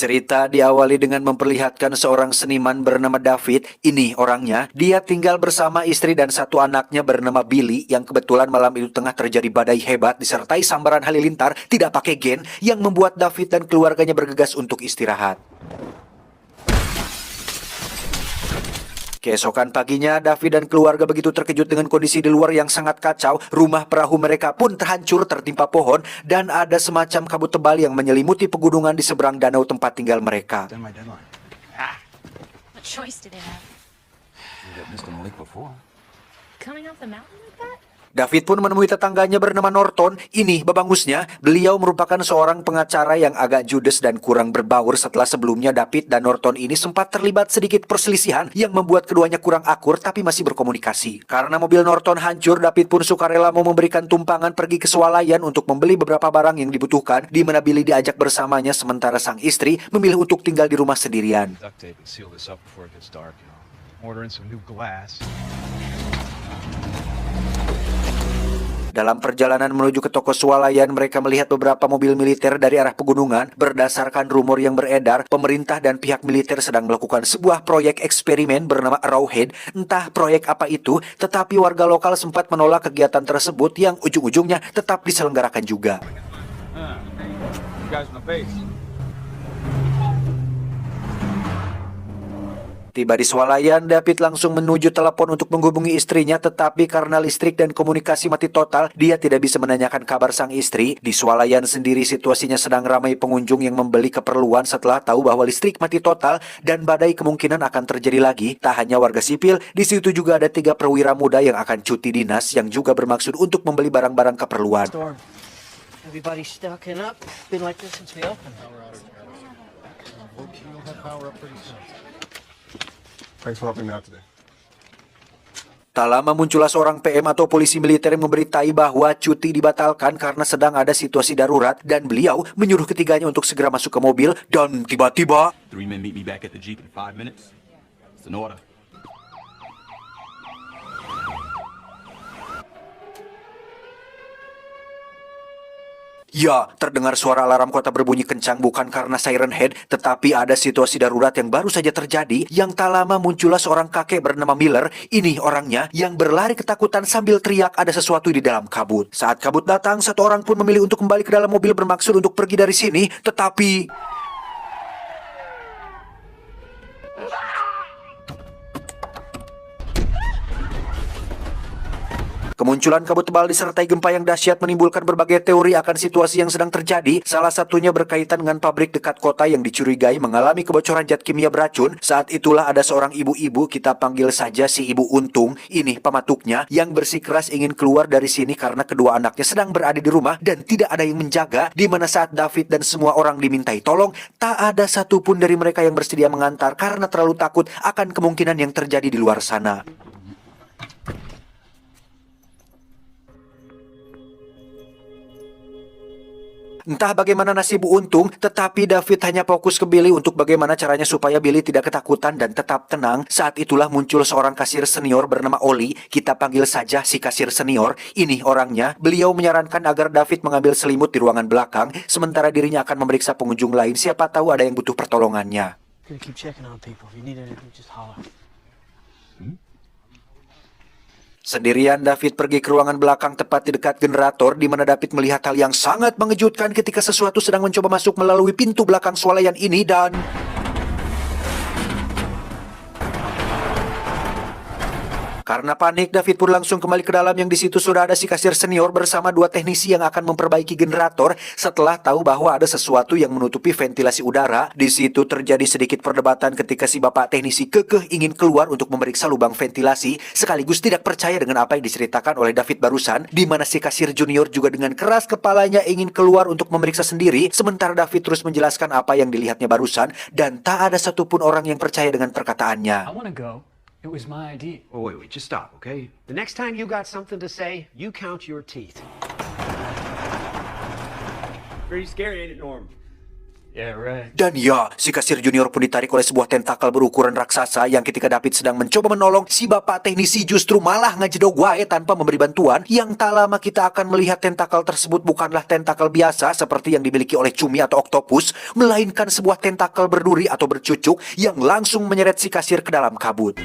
Cerita diawali dengan memperlihatkan seorang seniman bernama David. Ini orangnya. Dia tinggal bersama istri dan satu anaknya bernama Billy yang kebetulan malam itu tengah terjadi badai hebat disertai sambaran halilintar tidak pakai gen yang membuat David dan keluarganya bergegas untuk istirahat. Keesokan paginya, David dan keluarga begitu terkejut dengan kondisi di luar yang sangat kacau. Rumah perahu mereka pun terhancur tertimpa pohon dan ada semacam kabut tebal yang menyelimuti pegunungan di seberang danau tempat tinggal mereka. What choice do they have? Coming off the mountain like that? David pun menemui tetangganya bernama Norton. Ini babangusnya. Beliau merupakan seorang pengacara yang agak judes dan kurang berbaur setelah sebelumnya David dan Norton ini sempat terlibat sedikit perselisihan yang membuat keduanya kurang akur tapi masih berkomunikasi. Karena mobil Norton hancur, David pun sukarela mau memberikan tumpangan pergi ke swalayan untuk membeli beberapa barang yang dibutuhkan, di mana Billy diajak bersamanya sementara sang istri memilih untuk tinggal di rumah sendirian. Dalam perjalanan menuju ke toko swalayan, mereka melihat beberapa mobil militer dari arah pegunungan. Berdasarkan rumor yang beredar, pemerintah dan pihak militer sedang melakukan sebuah proyek eksperimen bernama Arrowhead. Entah proyek apa itu, tetapi warga lokal sempat menolak kegiatan tersebut yang ujung-ujungnya tetap diselenggarakan juga. Tiba di swalayan, David langsung menuju telepon untuk menghubungi istrinya, tetapi karena listrik dan komunikasi mati total, dia tidak bisa menanyakan kabar sang istri. Di swalayan sendiri situasinya sedang ramai pengunjung yang membeli keperluan setelah tahu bahwa listrik mati total dan badai kemungkinan akan terjadi lagi. Tak hanya warga sipil, di situ juga ada 3 perwira muda yang akan cuti dinas yang juga bermaksud untuk membeli barang-barang keperluan. Everybody's stocking up. Been like this since we opened. Thanks for helping me out today. Tak lama muncullah seorang PM atau polisi militer yang memberitai bahwa cuti dibatalkan karena sedang ada situasi darurat dan beliau menyuruh ketiganya untuk segera masuk ke mobil dan tiba-tiba 3 men meet me back at the Jeep in 5 minutes. It's an order. ya, terdengar suara alarm kota berbunyi kencang bukan karena siren head, tetapi ada situasi darurat yang baru saja terjadi. Yang tak lama muncullah seorang kakek bernama Miller. Ini orangnya yang berlari ketakutan sambil teriak ada sesuatu di dalam kabut. Saat kabut datang, satu orang pun memilih untuk kembali ke dalam mobil bermaksud untuk pergi dari sini, tetapi kemunculan kabut tebal disertai gempa yang dahsyat menimbulkan berbagai teori akan situasi yang sedang terjadi. Salah satunya berkaitan dengan pabrik dekat kota yang dicurigai mengalami kebocoran zat kimia beracun. Saat itulah ada seorang ibu-ibu, kita panggil saja si Ibu Untung, ini pematuknya, yang bersikeras ingin keluar dari sini karena kedua anaknya sedang berada di rumah dan tidak ada yang menjaga. Di mana saat David dan semua orang dimintai tolong, tak ada satupun dari mereka yang bersedia mengantar karena terlalu takut akan kemungkinan yang terjadi di luar sana. Entah bagaimana nasib Bu Untung, tetapi David hanya fokus ke Billy untuk bagaimana caranya supaya Billy tidak ketakutan dan tetap tenang. Saat itulah muncul seorang kasir senior bernama Oli, kita panggil saja si kasir senior. Ini orangnya. Beliau menyarankan agar David mengambil selimut di ruangan belakang, sementara dirinya akan memeriksa pengunjung lain, siapa tahu ada yang butuh pertolongannya. Sendirian David pergi ke ruangan belakang tepat di dekat generator, di mana David melihat hal yang sangat mengejutkan ketika sesuatu sedang mencoba masuk melalui pintu belakang swalayan ini dan karena panik, David pun langsung kembali ke dalam yang di situ sudah ada si kasir senior bersama 2 teknisi yang akan memperbaiki generator. Setelah tahu bahwa ada sesuatu yang menutupi ventilasi udara, di situ terjadi sedikit perdebatan ketika si bapak teknisi kekeh ingin keluar untuk memeriksa lubang ventilasi, sekaligus tidak percaya dengan apa yang diceritakan oleh David barusan, di mana si kasir junior juga dengan keras kepalanya ingin keluar untuk memeriksa sendiri, sementara David terus menjelaskan apa yang dilihatnya barusan dan tak ada satupun orang yang percaya dengan perkataannya. I want to go. It was my idea. Oh, wait, just stop, okay? The next time you got something to say, you count your teeth. Pretty scary, ain't it, Norm? Yeah, right. Dan ya, si kasir junior pun ditarik oleh sebuah tentakel berukuran raksasa yang ketika David sedang mencoba menolong, si bapak teknisi justru malah ngajedog wae tanpa memberi bantuan. Yang tak lama kita akan melihat tentakel tersebut bukanlah tentakel biasa seperti yang dimiliki oleh cumi atau oktopus, melainkan sebuah tentakel berduri atau bercucuk yang langsung menyeret si kasir ke dalam kabut.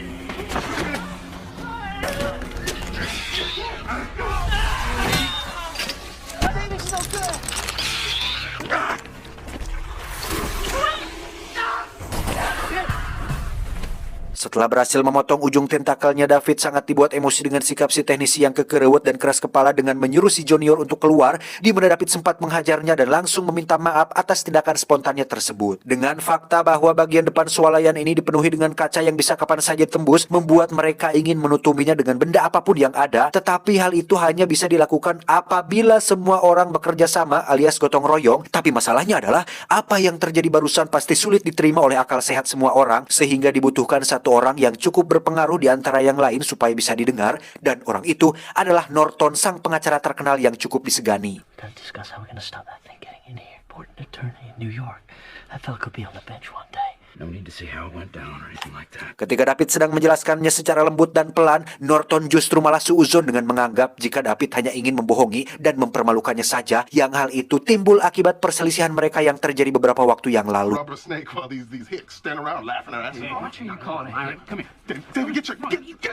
Setelah berhasil memotong ujung tentakelnya, David sangat dibuat emosi dengan sikap si teknisi yang kekerewet dan keras kepala dengan menyuruh si junior untuk keluar, di mana David sempat menghajarnya dan langsung meminta maaf atas tindakan spontannya tersebut. Dengan fakta bahwa bagian depan swalayan ini dipenuhi dengan kaca yang bisa kapan saja tembus, membuat mereka ingin menutupinya dengan benda apapun yang ada, tetapi hal itu hanya bisa dilakukan apabila semua orang bekerja sama alias gotong royong. Tapi masalahnya adalah, apa yang terjadi barusan pasti sulit diterima oleh akal sehat semua orang, sehingga dibutuhkan satu orang yang cukup berpengaruh di antara yang lain supaya bisa didengar, dan orang itu adalah Norton, sang pengacara terkenal yang cukup disegani. Gotta discuss how we're gonna stop that thing getting in here. Important attorney in New York. That fella could be on the bench one day. No need to see how it went down or anything like that. Ketika David sedang menjelaskannya secara lembut dan pelan, Norton justru malah suuzon dengan menganggap jika David hanya ingin membohongi dan mempermalukannya saja, yang hal itu timbul akibat perselisihan mereka yang terjadi beberapa waktu yang lalu. Rubber snake while these hicks stand around laughing at us. What are you calling it? Come here. David, get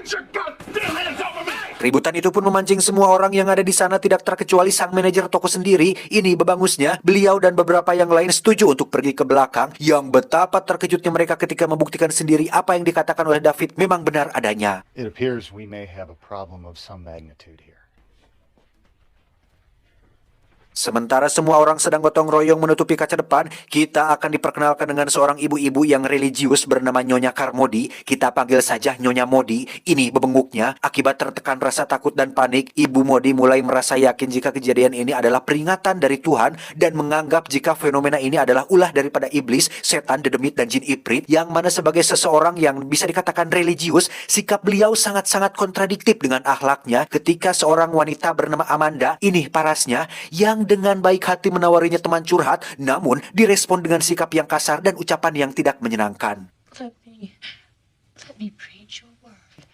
your goddamn hands off of me! Ributan itu pun memancing semua orang yang ada di sana, tidak terkecuali sang manajer toko sendiri. Ini bebangusnya, beliau dan beberapa yang lain setuju untuk pergi ke belakang. Yang betapa terkejutnya mereka ketika membuktikan sendiri apa yang dikatakan oleh David memang benar adanya. It appears we may have a problem of some magnitude here. Sementara semua orang sedang gotong royong menutupi kaca depan, kita akan diperkenalkan dengan seorang ibu-ibu yang religius bernama Nyonya Carmody. Kita panggil saja Nyonya Modi. Ini bebenguknya. Akibat tertekan rasa takut dan panik, Ibu Modi mulai merasa yakin jika kejadian ini adalah peringatan dari Tuhan dan menganggap jika fenomena ini adalah ulah daripada iblis, setan, dedemit, dan jin ifrit, yang mana sebagai seseorang yang bisa dikatakan religius, sikap beliau sangat-sangat kontradiktif dengan akhlaknya ketika seorang wanita bernama Amanda, ini parasnya, yang dengan baik hati menawarinya teman curhat, namun direspon dengan sikap yang kasar dan ucapan yang tidak menyenangkan. Let me preach your word.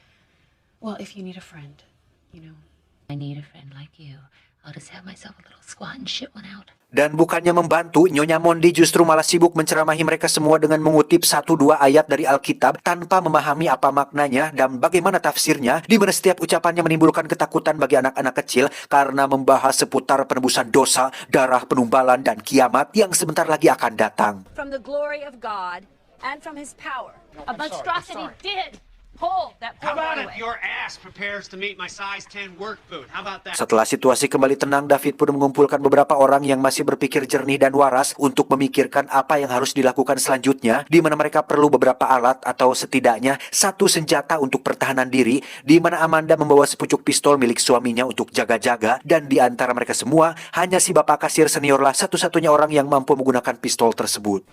Well, if you need a friend, you know. I need a friend like you. I'll just have myself a little squat and shit one out. Dan bukannya membantu, Nyonya Mondi justru malah sibuk menceramahi mereka semua dengan mengutip 1-2 ayat dari Alkitab tanpa memahami apa maknanya dan bagaimana tafsirnya, di mana setiap ucapannya menimbulkan ketakutan bagi anak-anak kecil karena membahas seputar penebusan dosa, darah, penumbalan, dan kiamat yang sebentar lagi akan datang. From the glory of God and from his power. A monstrosity did pull that How poor about boy if away. your ass prepares to meet my size 10 work boot? How about that? Setelah situasi kembali tenang, David pun mengumpulkan beberapa orang yang masih berpikir jernih dan waras untuk memikirkan apa yang harus dilakukan selanjutnya, di mana mereka perlu beberapa alat atau setidaknya satu senjata untuk pertahanan diri, di mana Amanda membawa sepucuk pistol milik suaminya untuk jaga-jaga, dan di antara mereka semua, hanya si bapak kasir seniorlah satu-satunya orang yang mampu menggunakan pistol tersebut.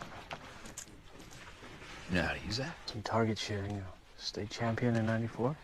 You know how to use that? Some target shooting, state champion in 94.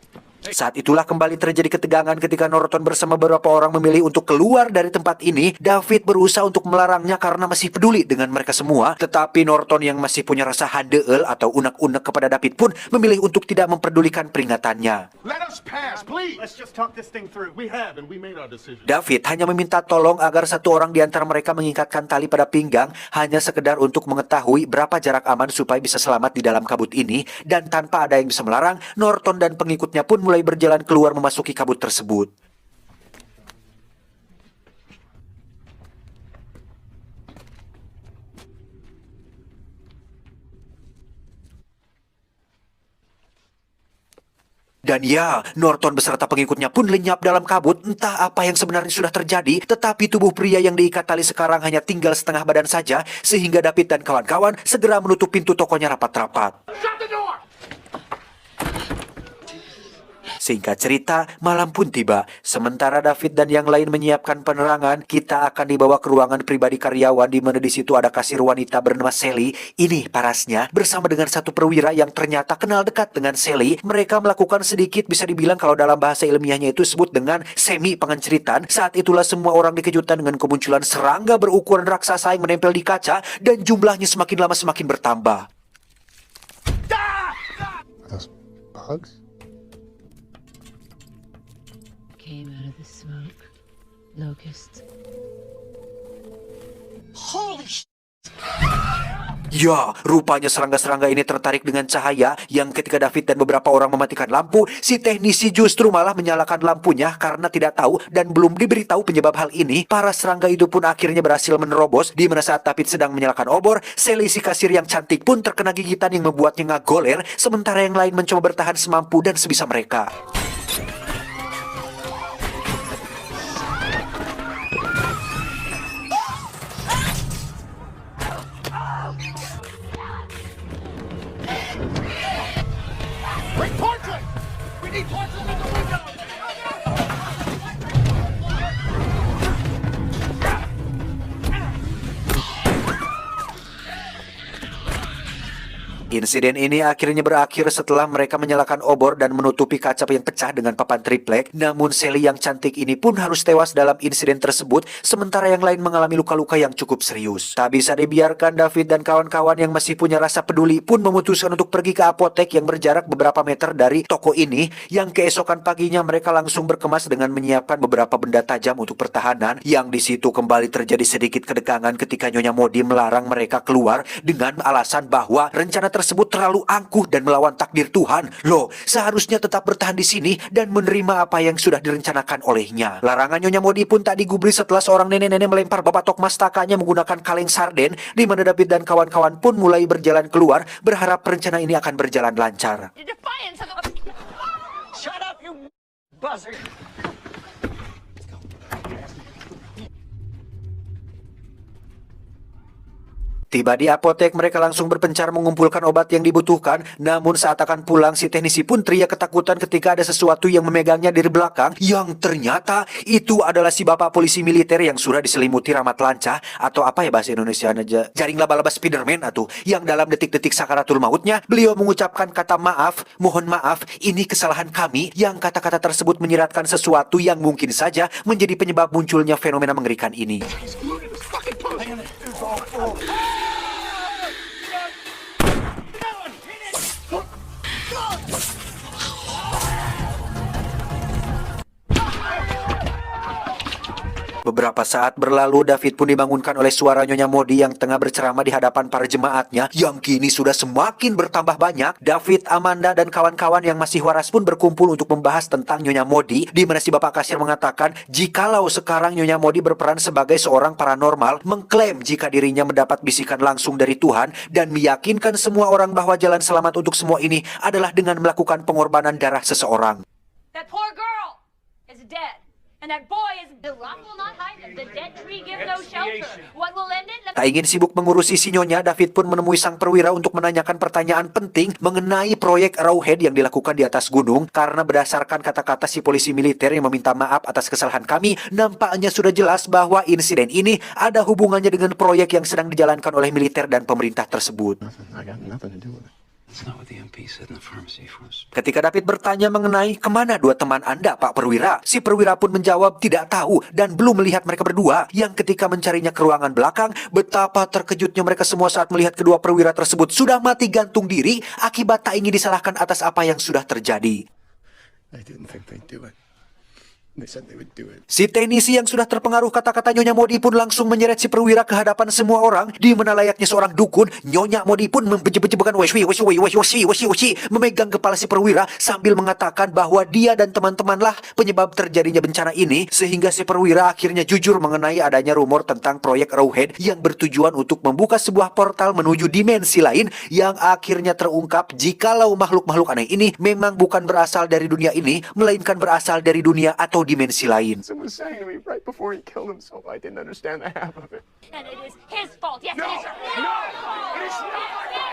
Saat itulah kembali terjadi ketegangan ketika Norton bersama beberapa orang memilih untuk keluar dari tempat ini. David berusaha untuk melarangnya karena masih peduli dengan mereka semua. Tetapi Norton yang masih punya rasa handeel atau unek-unek kepada David pun memilih untuk tidak memperdulikan peringatannya. Let us pass, please! Let's just talk this thing through. We have, and we made our decision. David hanya meminta tolong agar satu orang di antara mereka mengikatkan tali pada pinggang, hanya sekedar untuk mengetahui berapa jarak aman supaya bisa selamat di dalam kabut ini. Dan tanpa ada yang bisa melarang, Norton dan pengikutnya pun mulai berjalan keluar memasuki kabut tersebut. Dan ya, Norton beserta pengikutnya pun lenyap dalam kabut. Entah apa yang sebenarnya sudah terjadi, tetapi tubuh pria yang diikat tali sekarang hanya tinggal setengah badan saja, sehingga David dan kawan-kawan segera menutup pintu tokonya rapat-rapat. Singkat cerita, malam pun tiba. Sementara David dan yang lain menyiapkan penerangan, kita akan dibawa ke ruangan pribadi karyawan di mana di situ ada kasir wanita bernama Sally. Ini parasnya, bersama dengan satu perwira yang ternyata kenal dekat dengan Sally. Mereka melakukan sedikit bisa dibilang kalau dalam bahasa ilmiahnya itu disebut dengan semi pengenceritan. Saat itulah semua orang dikejutkan dengan kemunculan serangga berukuran raksasa yang menempel di kaca dan jumlahnya semakin lama semakin bertambah. Those bugs? Came out of the smoke. Locusts. Ya, rupanya serangga-serangga ini tertarik dengan cahaya yang ketika David dan beberapa orang mematikan lampu, si teknisi justru malah menyalakan lampunya karena tidak tahu dan belum diberitahu penyebab hal ini. Para serangga itu pun akhirnya berhasil menerobos, di mana saat David sedang menyalakan obor, Sally si kasir yang cantik pun terkena gigitan yang membuatnya ngagoler, sementara yang lain mencoba bertahan semampu dan sebisa mereka. Bring torches! We need torches in the window! Insiden ini akhirnya berakhir setelah mereka menyalakan obor dan menutupi kaca yang pecah dengan papan triplek. Namun Sally yang cantik ini pun harus tewas dalam insiden tersebut, sementara yang lain mengalami luka-luka yang cukup serius. Tak bisa dibiarkan, David dan kawan-kawan yang masih punya rasa peduli pun memutuskan untuk pergi ke apotek yang berjarak beberapa meter dari toko ini, yang keesokan paginya mereka langsung berkemas dengan menyiapkan beberapa benda tajam untuk pertahanan, yang di situ kembali terjadi sedikit kedekangan ketika Nyonya Modi melarang mereka keluar dengan alasan bahwa rencana tersebut terlalu angkuh dan melawan takdir Tuhan. Loh, seharusnya tetap bertahan di sini dan menerima apa yang sudah direncanakan olehnya. Larangan Nyonya Modi pun tak digubris setelah seorang nenek-nenek melempar babatok mastakanya menggunakan kaleng sarden, di mana David dan kawan-kawan pun mulai berjalan keluar, berharap rencana ini akan berjalan lancar. Defiance of Shut up, you buzzard! Tiba di apotek, mereka langsung berpencar mengumpulkan obat yang dibutuhkan. Namun saat akan pulang, si teknisi pun teriak ketakutan ketika ada sesuatu yang memegangnya dari belakang, yang ternyata itu adalah si bapak polisi militer yang sudah diselimuti ramat lancah, atau apa ya bahasa Indonesia aja, jaring laba-laba Spiderman atau yang dalam detik-detik sakaratul mautnya, beliau mengucapkan kata maaf, mohon maaf, ini kesalahan kami, yang kata-kata tersebut menyiratkan sesuatu yang mungkin saja menjadi penyebab munculnya fenomena mengerikan ini. Beberapa saat berlalu, David pun dibangunkan oleh suara Nyonya Modi yang tengah berceramah di hadapan para jemaatnya yang kini sudah semakin bertambah banyak. David, Amanda, dan kawan-kawan yang masih waras pun berkumpul untuk membahas tentang Nyonya Modi, di mana si bapak kasir mengatakan jikalau sekarang Nyonya Modi berperan sebagai seorang paranormal, mengklaim jika dirinya mendapat bisikan langsung dari Tuhan dan meyakinkan semua orang bahwa jalan selamat untuk semua ini adalah dengan melakukan pengorbanan darah seseorang. that poor girl is dead. And that boy is... The rock will not hide them. The dead tree gives no shelter. What will end it? Tak ingin sibuk mengurusi si Nyonya, David pun menemui sang perwira untuk menanyakan pertanyaan penting mengenai proyek Arrowhead yang dilakukan di atas gunung. Karena berdasarkan kata-kata si polisi militer yang meminta maaf atas kesalahan kami, nampaknya sudah jelas bahwa insiden ini ada hubungannya dengan proyek yang sedang dijalankan oleh militer dan pemerintah tersebut. I got nothing to do with it. It's not what the MP said in the pharmacy for us. Ketika David bertanya mengenai kemana dua teman Anda, Pak Perwira, si perwira pun menjawab tidak tahu dan belum melihat mereka berdua, yang ketika mencarinya ke ruangan belakang, betapa terkejutnya mereka semua saat melihat kedua perwira tersebut sudah mati gantung diri akibat tak ingin disalahkan atas apa yang sudah terjadi. I didn't think they'd do it. They said they would do it. Si teknisi yang sudah terpengaruh kata-kata Nyonya Modi pun langsung menyeret si perwira ke hadapan semua orang, di mana layaknya seorang dukun, Nyonya Modi pun membeje-bejekan memegang kepala si perwira sambil mengatakan bahwa dia dan teman-temanlah penyebab terjadinya bencana ini, sehingga si perwira akhirnya jujur mengenai adanya rumor tentang proyek Arrowhead yang bertujuan untuk membuka sebuah portal menuju dimensi lain, yang akhirnya terungkap jikalau makhluk-makhluk aneh ini memang bukan berasal dari dunia ini, melainkan berasal dari dunia atau dimensi lain. Someone was saying to me right before he killed himself, I didn't understand the half of it. And it is his fault. Yes, it is.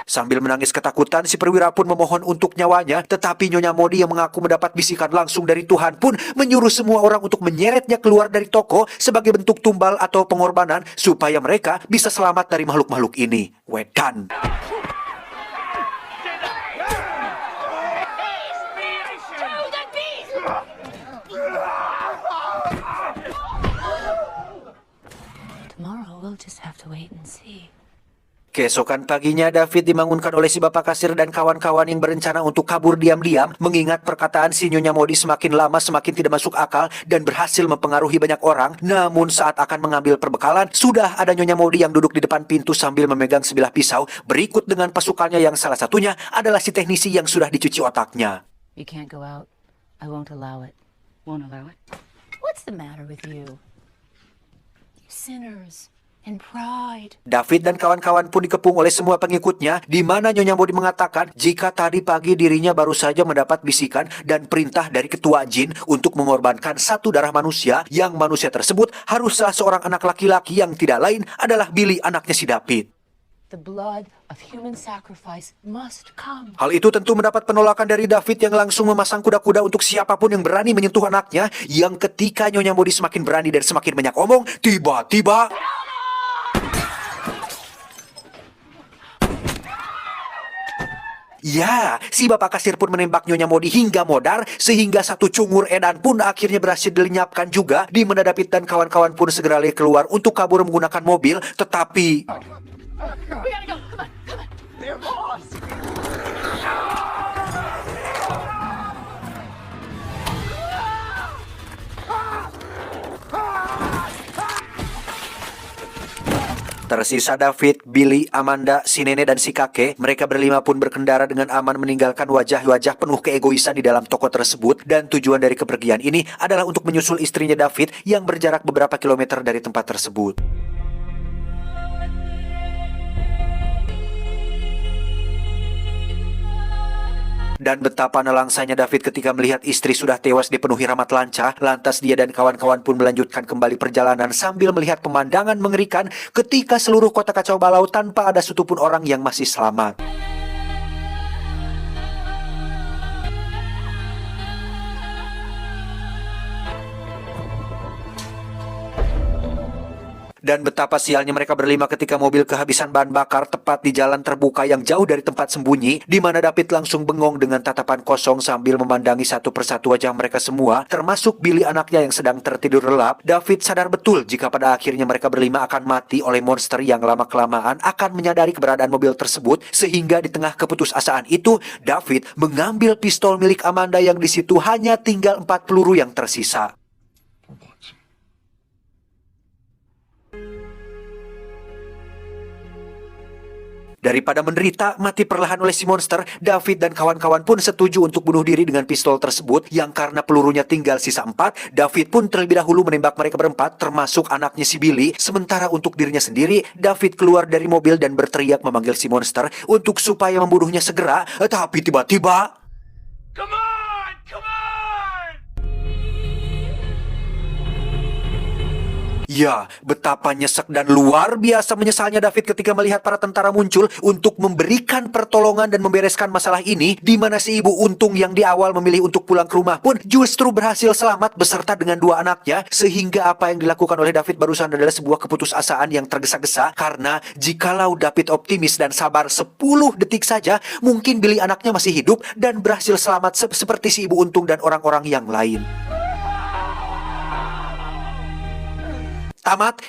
Sambil menangis ketakutan, si perwira pun memohon untuk nyawanya, tetapi Nyonya Modi yang mengaku mendapat bisikan langsung dari Tuhan pun menyuruh semua orang untuk menyeretnya keluar dari toko sebagai bentuk tumbal atau pengorbanan supaya mereka bisa selamat dari makhluk-makhluk ini. Wedan. Tomorrow we'll just have to wait and see. Keesokan paginya, David dibangunkan oleh si Bapak Kasir dan kawan-kawan yang berencana untuk kabur diam-diam, mengingat perkataan si Nyonya Modi semakin lama semakin tidak masuk akal dan berhasil mempengaruhi banyak orang. Namun saat akan mengambil perbekalan, sudah ada Nyonya Modi yang duduk di depan pintu sambil memegang sebilah pisau, berikut dengan pasukannya yang salah satunya adalah si teknisi yang sudah dicuci otaknya. You can't go out. I won't allow it. Won't allow it. What's the matter with you? You sinners. And pride. David dan kawan-kawan pun dikepung oleh semua pengikutnya, di mana Nyonya Modi mengatakan jika tadi pagi dirinya baru saja mendapat bisikan dan perintah dari ketua jin untuk mengorbankan satu darah manusia, yang manusia tersebut haruslah seorang anak laki-laki yang tidak lain adalah Billy, anaknya si David. The blood of human sacrifice must come. Hal itu tentu mendapat penolakan dari David yang langsung memasang kuda-kuda untuk siapapun yang berani menyentuh anaknya, yang ketika Nyonya Modi semakin berani dan semakin banyak omong, tiba-tiba... Ya, si Bapak Kasir pun menembak Nyonya Modi hingga modar, sehingga satu cungur edan pun akhirnya berhasil dilenyapkan juga, di mana David dan kawan-kawan pun segera lari keluar untuk kabur menggunakan mobil, tetapi... Tersisa David, Billy, Amanda, si nenek dan si kakek. Mereka berlima pun berkendara dengan aman meninggalkan wajah-wajah penuh keegoisan di dalam toko tersebut. Dan tujuan dari kepergian ini adalah untuk menyusul istrinya David yang berjarak beberapa kilometer dari tempat tersebut. Dan betapa nelangsanya David ketika melihat istri sudah tewas dipenuhi ramat lanca. Lantas dia dan kawan-kawan pun melanjutkan kembali perjalanan sambil melihat pemandangan mengerikan ketika seluruh kota kacau balau tanpa ada satupun orang yang masih selamat. Dan betapa sialnya mereka berlima ketika mobil kehabisan bahan bakar tepat di jalan terbuka yang jauh dari tempat sembunyi, di mana David langsung bengong dengan tatapan kosong sambil memandangi satu persatu wajah mereka semua, termasuk Billy anaknya yang sedang tertidur lelap. David sadar betul jika pada akhirnya mereka berlima akan mati oleh monster yang lama-kelamaan akan menyadari keberadaan mobil tersebut, sehingga di tengah keputusasaan itu, David mengambil pistol milik Amanda yang di situ hanya tinggal 4 peluru yang tersisa. Daripada menderita mati perlahan oleh si monster, David dan kawan-kawan pun setuju untuk bunuh diri dengan pistol tersebut, yang karena pelurunya tinggal sisa 4, David pun terlebih dahulu menembak mereka berempat, termasuk anaknya si Billy. Sementara untuk dirinya sendiri, David keluar dari mobil dan berteriak memanggil si monster untuk supaya membunuhnya segera, tapi tiba-tiba... Come on! Come on! Ya, betapa nyesek dan luar biasa menyesalnya David ketika melihat para tentara muncul untuk memberikan pertolongan dan membereskan masalah ini, di mana si ibu untung yang di awal memilih untuk pulang ke rumah pun justru berhasil selamat beserta dengan 2 anaknya, sehingga apa yang dilakukan oleh David barusan adalah sebuah keputusasaan yang tergesa-gesa, karena jikalau David optimis dan sabar 10 detik saja, mungkin Billy anaknya masih hidup dan berhasil selamat seperti si ibu untung dan orang-orang yang lain. Tamat.